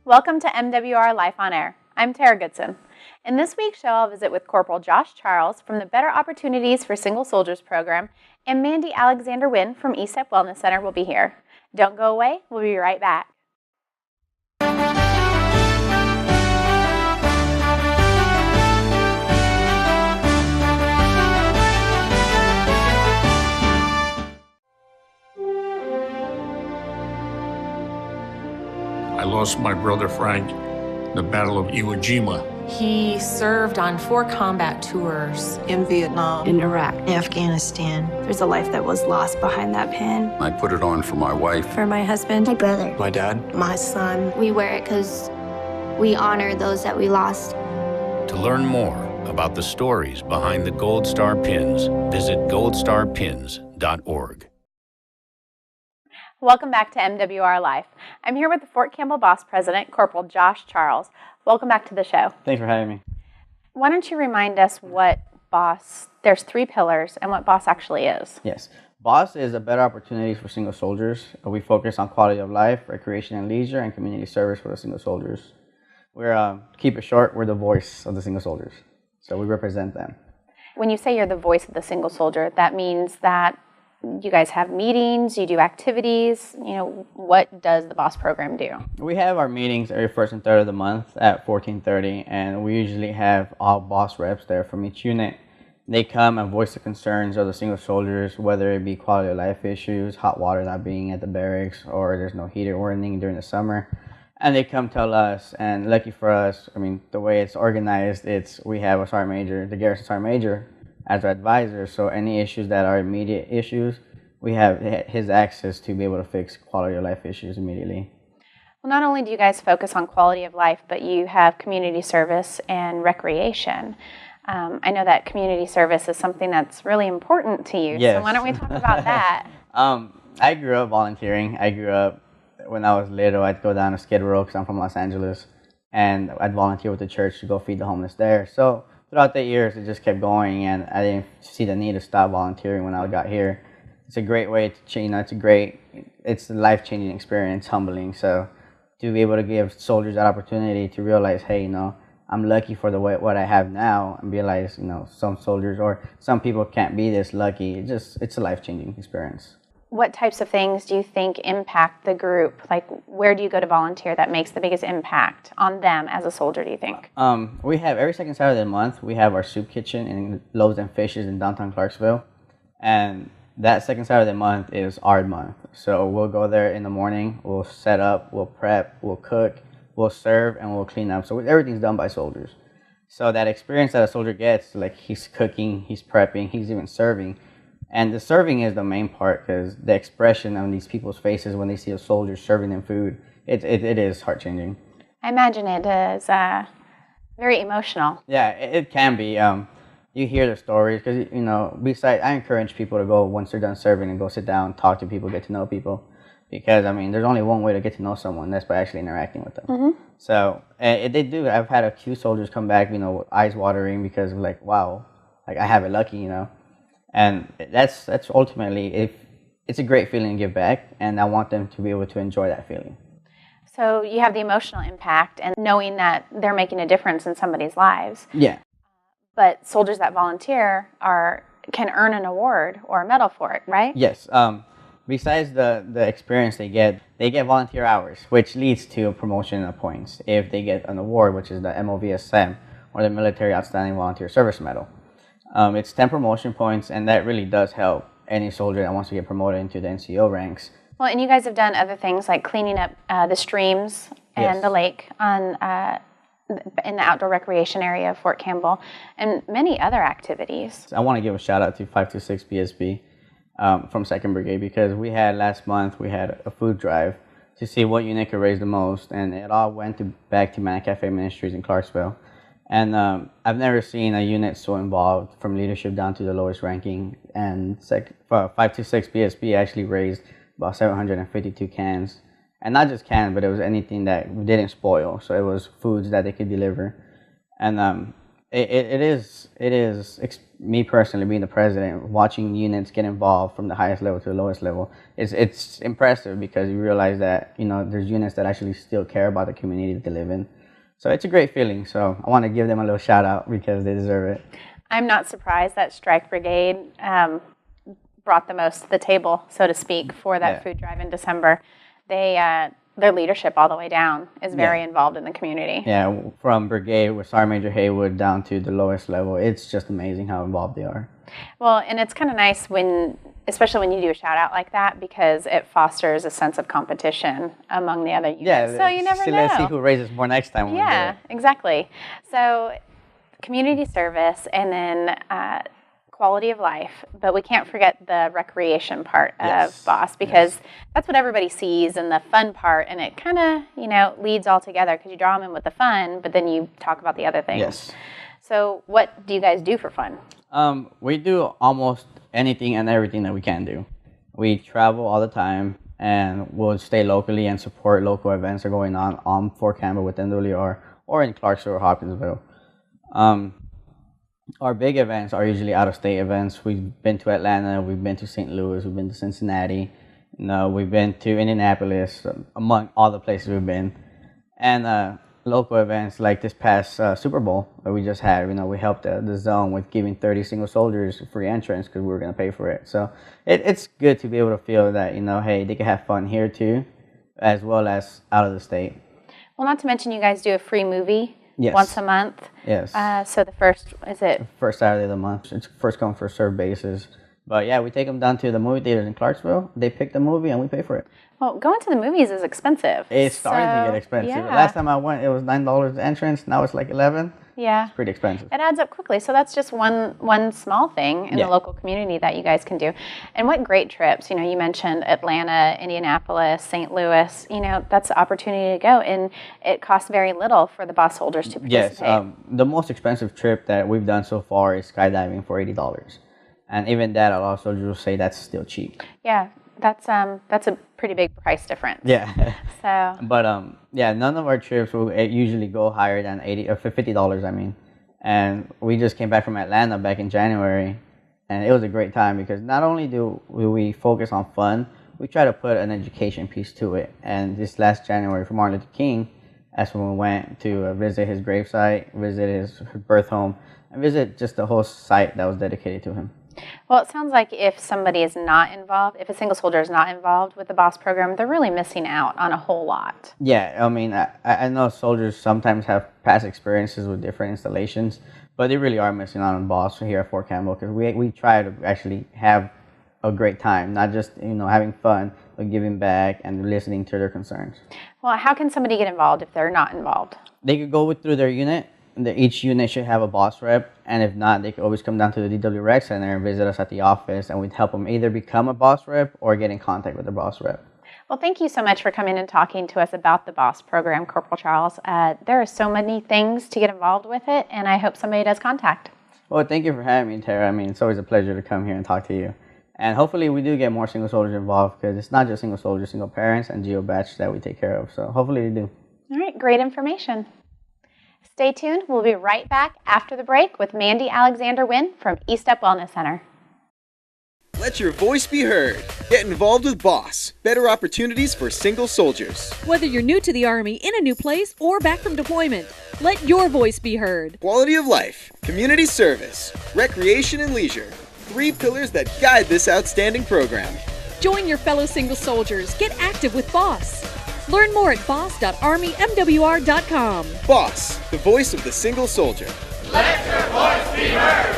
Welcome to MWR Life on Air. I'm Tara Goodson. In this week's show, I'll visit with Corporal Josh Charles from the Better Opportunities for Single Soldiers program, and Mandy Alexander Wynn from ESEP Wellness Center will be here. Don't go away. We'll be right back. I lost my brother Frank in the Battle of Iwo Jima. He served on 4 combat tours. In Vietnam. In Iraq. Afghanistan. There's a life that was lost behind that pin. I put it on for my wife. For my husband. My brother. My dad. My son. We wear it because we honor those that we lost. To learn more about the stories behind the Gold Star Pins, visit goldstarpins.org. Welcome back to MWR Life. I'm here with the Fort Campbell Boss President, Corporal Josh Charles. Welcome back to the show. Thanks for having me. Why don't you remind us what BOSS, there's 3 pillars, and what BOSS actually is? Yes. BOSS is a better opportunities for single soldiers. We focus on quality of life, recreation and leisure, and community service for the single soldiers. We're, keep it short, we're the voice of the single soldiers. So we represent them. When you say you're the voice of the single soldier, that means that you guys have meetings, you do activities. What does the BOSS program do? We have our meetings every first and third of the month at 14:30, and we usually have all BOSS reps there from each unit. They come and voice the concerns of the single soldiers, whether it be quality of life issues, hot water not being at the barracks, or there's no heater or anything during the summer. And they come tell us, and lucky for us, the way it's organized, we have a sergeant major, the garrison sergeant major, as our advisor, so any issues that are immediate issues, we have his access to be able to fix quality of life issues immediately. Well, not only do you guys focus on quality of life, but you have community service and recreation. I know that community service is something that's really important to you, yes. So why don't we talk about that? I grew up volunteering. When I was little, I'd go down to Skid Row because I'm from Los Angeles, and I'd volunteer with the church to go feed the homeless there. So throughout the years, it just kept going, and I didn't see the need to stop volunteering when I got here. It's a great way to change. It's a life-changing experience, humbling. So to be able to give soldiers that opportunity to realize, hey, I'm lucky for what I have now, and realize, some soldiers or some people can't be this lucky. It's a life-changing experience. What types of things do you think impact the group? Like, where do you go to volunteer that makes the biggest impact on them as a soldier, do you think? We have every second Saturday of the month, we have our soup kitchen in Loaves and Fishes in downtown Clarksville. And that second Saturday of the month is our month. So we'll go there in the morning, we'll set up, we'll prep, we'll cook, we'll serve, and we'll clean up. So everything's done by soldiers. So that experience that a soldier gets, like he's cooking, he's prepping, he's even serving. And the serving is the main part, because the expression on these people's faces when they see a soldier serving them food, it is heart-changing. I imagine it is very emotional. Yeah, it can be. You hear the stories, because, besides, I encourage people to go, once they're done serving, and go sit down, talk to people, get to know people. Because, there's only one way to get to know someone, that's by actually interacting with them. Mm-hmm. So, they do. I've had a few soldiers come back, eyes watering, because of wow, I have it lucky, And that's ultimately, it's a great feeling to give back, and I want them to be able to enjoy that feeling. So you have the emotional impact and knowing that they're making a difference in somebody's lives. Yeah. But soldiers that volunteer can earn an award or a medal for it, right? Yes. Besides the experience they get volunteer hours, which leads to a promotion of points if they get an award, which is the MOVSM, or the Military Outstanding Volunteer Service Medal. It's 10 promotion points, and that really does help any soldier that wants to get promoted into the NCO ranks. Well, and you guys have done other things like cleaning up the streams and the lake in the outdoor recreation area of Fort Campbell, and many other activities. I want to give a shout out to 526 BSB from 2nd Brigade, because last month we had a food drive to see what unit could raise the most, and it all went back to Man Cafe Ministries in Clarksville. And I've never seen a unit so involved, from leadership down to the lowest ranking. And 526 BSB actually raised about 752 cans. And not just cans, but it was anything that didn't spoil. So it was foods that they could deliver. And Me personally being the president, watching units get involved from the highest level to the lowest level. It's impressive because you realize that, there's units that actually still care about the community that they live in. So it's a great feeling. So I want to give them a little shout out because they deserve it. I'm not surprised that Strike Brigade brought the most to the table, so to speak, for that food drive in December. Their leadership all the way down is very involved in the community. Yeah, from Brigade with Sergeant Major Haywood down to the lowest level, it's just amazing how involved they are. Well, and it's kind of nice especially when you do a shout out like that, because it fosters a sense of competition among the other units. Yeah, so you never know. Let's see who raises more next time. Yeah, exactly. So community service and then quality of life, but we can't forget the recreation part of BOSS, because that's what everybody sees, and the fun part, and it kind of, leads all together because you draw them in with the fun, but then you talk about the other things. Yes. So what do you guys do for fun? We do almost anything and everything that we can do. We travel all the time, and we'll stay locally and support local events that are going on Fort Campbell with MWR or in Clarksville or Hopkinsville. Our big events are usually out-of-state events. We've been to Atlanta, we've been to St. Louis, we've been to Cincinnati, we've been to Indianapolis, among all the places we've been. And local events like this past Super Bowl that we just had, we helped the zone with giving 30 single soldiers free entrance because we were going to pay for it. So it's good to be able to feel that, hey, they can have fun here too, as well as out of the state. Well, not to mention you guys do a free movie. Yes. Once a month. Yes. So the first Saturday of the month. It's first come, first served basis. But yeah, we take them down to the movie theaters in Clarksville. They pick the movie and we pay for it. Well, going to the movies is expensive. It's starting to get expensive. Yeah. Last time I went, it was $9 entrance. Now it's like $11. Yeah. It's pretty expensive. It adds up quickly. So that's just one small thing in the local community that you guys can do. And what great trips. You mentioned Atlanta, Indianapolis, St. Louis. That's the opportunity to go. And it costs very little for the BOSS holders to participate. Yes. The most expensive trip that we've done so far is skydiving for $80. And even that, I'll also just say that's still cheap. Yeah. That's a pretty big price difference. Yeah. So. But none of our trips will usually go higher than $50. I mean, and we just came back from Atlanta back in January, and it was a great time because not only do we focus on fun, we try to put an education piece to it. And this last January for Martin Luther King, that's when we went to visit his gravesite, visit his birth home, and visit just the whole site that was dedicated to him. Well, it sounds like if somebody is not involved, if a single soldier is not involved with the BOSS program, they're really missing out on a whole lot. Yeah, I mean, I know soldiers sometimes have past experiences with different installations, but they really are missing out on BOSS here at Fort Campbell because we try to actually have a great time, not just having fun, but giving back and listening to their concerns. Well, how can somebody get involved if they're not involved? They could go through their unit. Each unit should have a BOSS rep, and if not, they can always come down to the DW Rec Center and visit us at the office, and we'd help them either become a BOSS rep or get in contact with the BOSS rep. Well, thank you so much for coming and talking to us about the BOSS program, Corporal Charles. There are so many things to get involved with it, and I hope somebody does contact. Well, thank you for having me, Tara. I mean, it's always a pleasure to come here and talk to you. And hopefully we do get more single soldiers involved because it's not just single soldiers, single parents, and GEO batch that we take care of. So hopefully we do. All right, great information. Stay tuned. We'll be right back after the break with Mandy Alexander-Wynn from East Up Wellness Center. Let your voice be heard. Get involved with BOSS. Better opportunities for single soldiers. Whether you're new to the Army, in a new place, or back from deployment, let your voice be heard. Quality of life, community service, recreation and leisure. 3 pillars that guide this outstanding program. Join your fellow single soldiers. Get active with BOSS. Learn more at boss.armymwr.com. BOSS, the voice of the single soldier. Let your voice be heard.